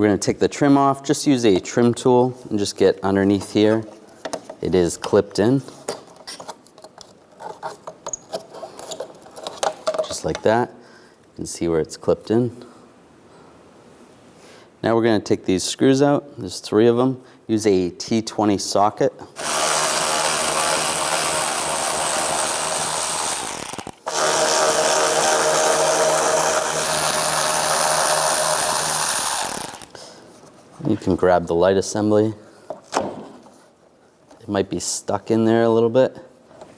We're going to take the trim off. Just use a trim tool and just get underneath here. It is clipped in. Just like that. You can see where it's clipped in. Now we're going to take these screws out. There's 3 of them. Use a T20 socket. You can grab the light assembly. It might be stuck in there a little bit.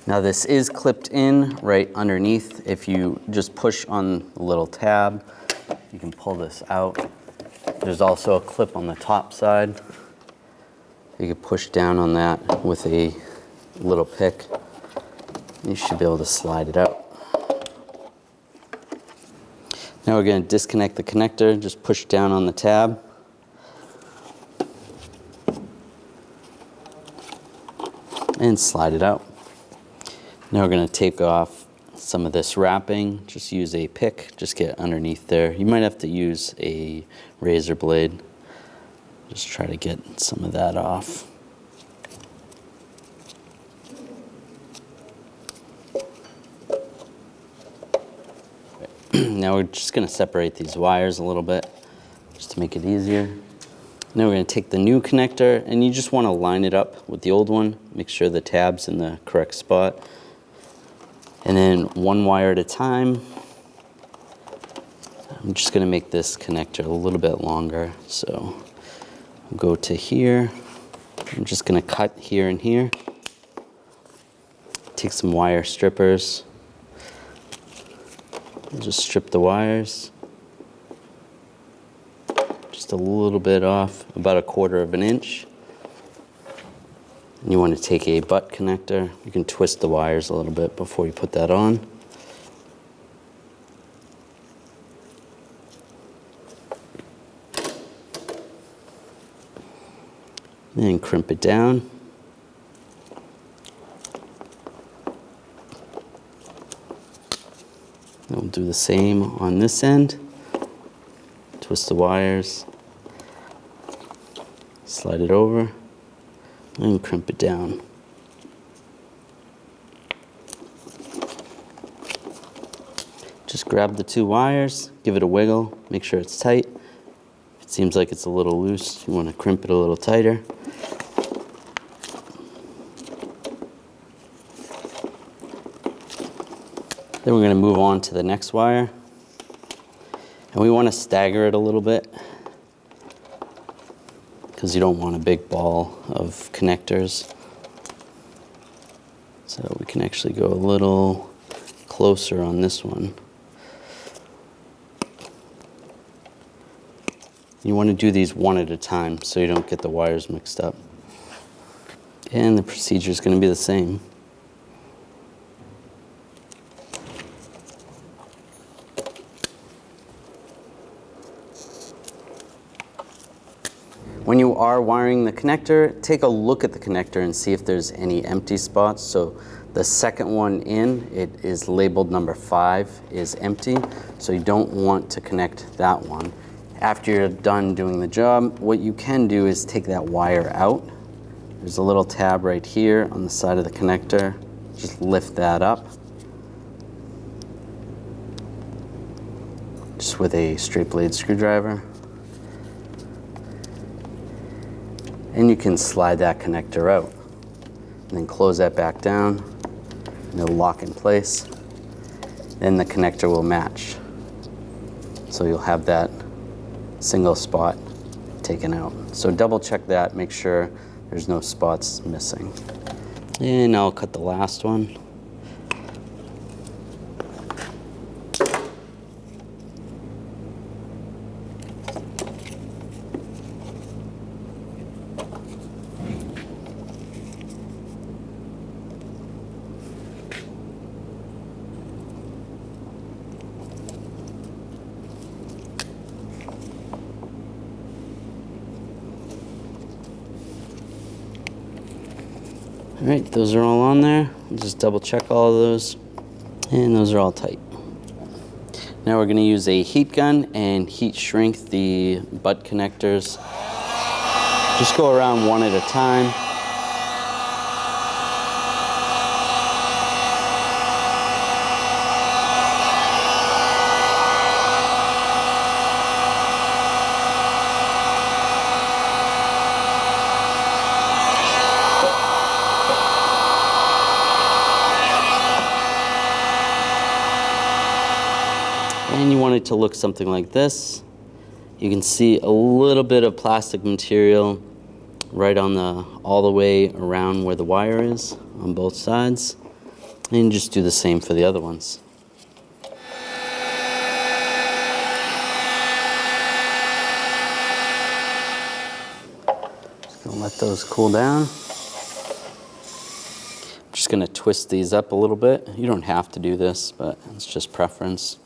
Now this is clipped in right underneath. If you just push on the little tab, you can pull this out. There's also a clip on the top side. You can push down on that with a little pick. You should be able to slide it out. Now we're going to disconnect the connector. Just push down on the tab. And slide it out. Now we're going to take off some of this wrapping. Just use a pick, just get underneath there. You might have to use a razor blade. Just try to get some of that off. Now we're just going to separate these wires a little bit, just to make it easier. Now we're going to take the new connector, and you just want to line it up with the old one. Make sure the tab's in the correct spot. And then one wire at a time. I'm just going to make this connector a little bit longer. So I'll go to here. I'm just going to cut here and here. Take some wire strippers. Just strip the wires. Just a little bit off, about 1/4 of an inch. And you want to take a butt connector. You can twist the wires a little bit before you put that on. Then crimp it down. And we'll do the same on this end. Twist the wires, slide it over, and crimp it down. Just grab the 2 wires, give it a wiggle, make sure it's tight. If it seems like it's a little loose, you want to crimp it a little tighter. Then we're going to move on to the next wire. And we want to stagger it a little bit because you don't want a big ball of connectors. So we can actually go a little closer on this one. You want to do these one at a time so you don't get the wires mixed up. And the procedure is going to be the same. When you are wiring the connector, take a look at the connector and see if there's any empty spots. So the second one in, it is labeled number 5, is empty. So you don't want to connect that one. After you're done doing the job, what you can do is take that wire out. There's a little tab right here on the side of the connector. Just lift that up. Just with a straight blade screwdriver. And you can slide that connector out. And then close that back down. And it'll lock in place. Then the connector will match. So you'll have that single spot taken out. So double check that, make sure there's no spots missing. And I'll cut the last one. All right, those are all on there. Just double check all of those. And those are all tight. Now we're going to use a heat gun and heat shrink the butt connectors. Just go around one at a time. And you want it to look something like this. You can see a little bit of plastic material right on all the way around where the wire is on both sides. And just do the same for the other ones. Just gonna let those cool down. Just gonna twist these up a little bit. You don't have to do this, but it's just preference,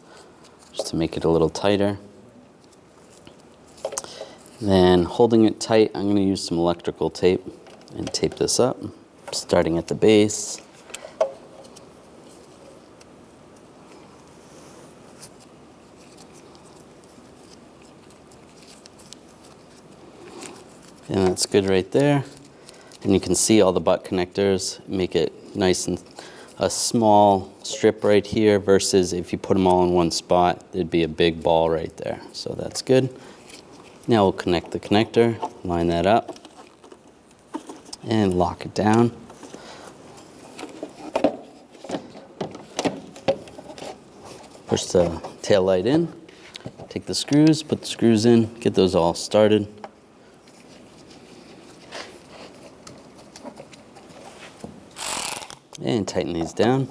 just to make it a little tighter. Then holding it tight, I'm gonna use some electrical tape and tape this up, starting at the base. And that's good right there. And you can see all the butt connectors, make it nice and a small strip right here versus if you put them all in one spot, there'd be a big ball right there. So that's good. Now we'll connect the connector, line that up, and lock it down. Push the tail light in, take the screws, put the screws in, get those all started. And tighten these down.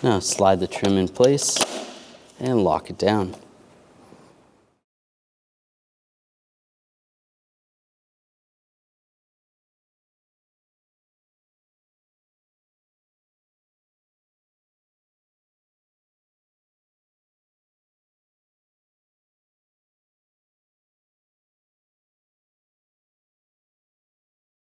Now slide the trim in place and lock it down.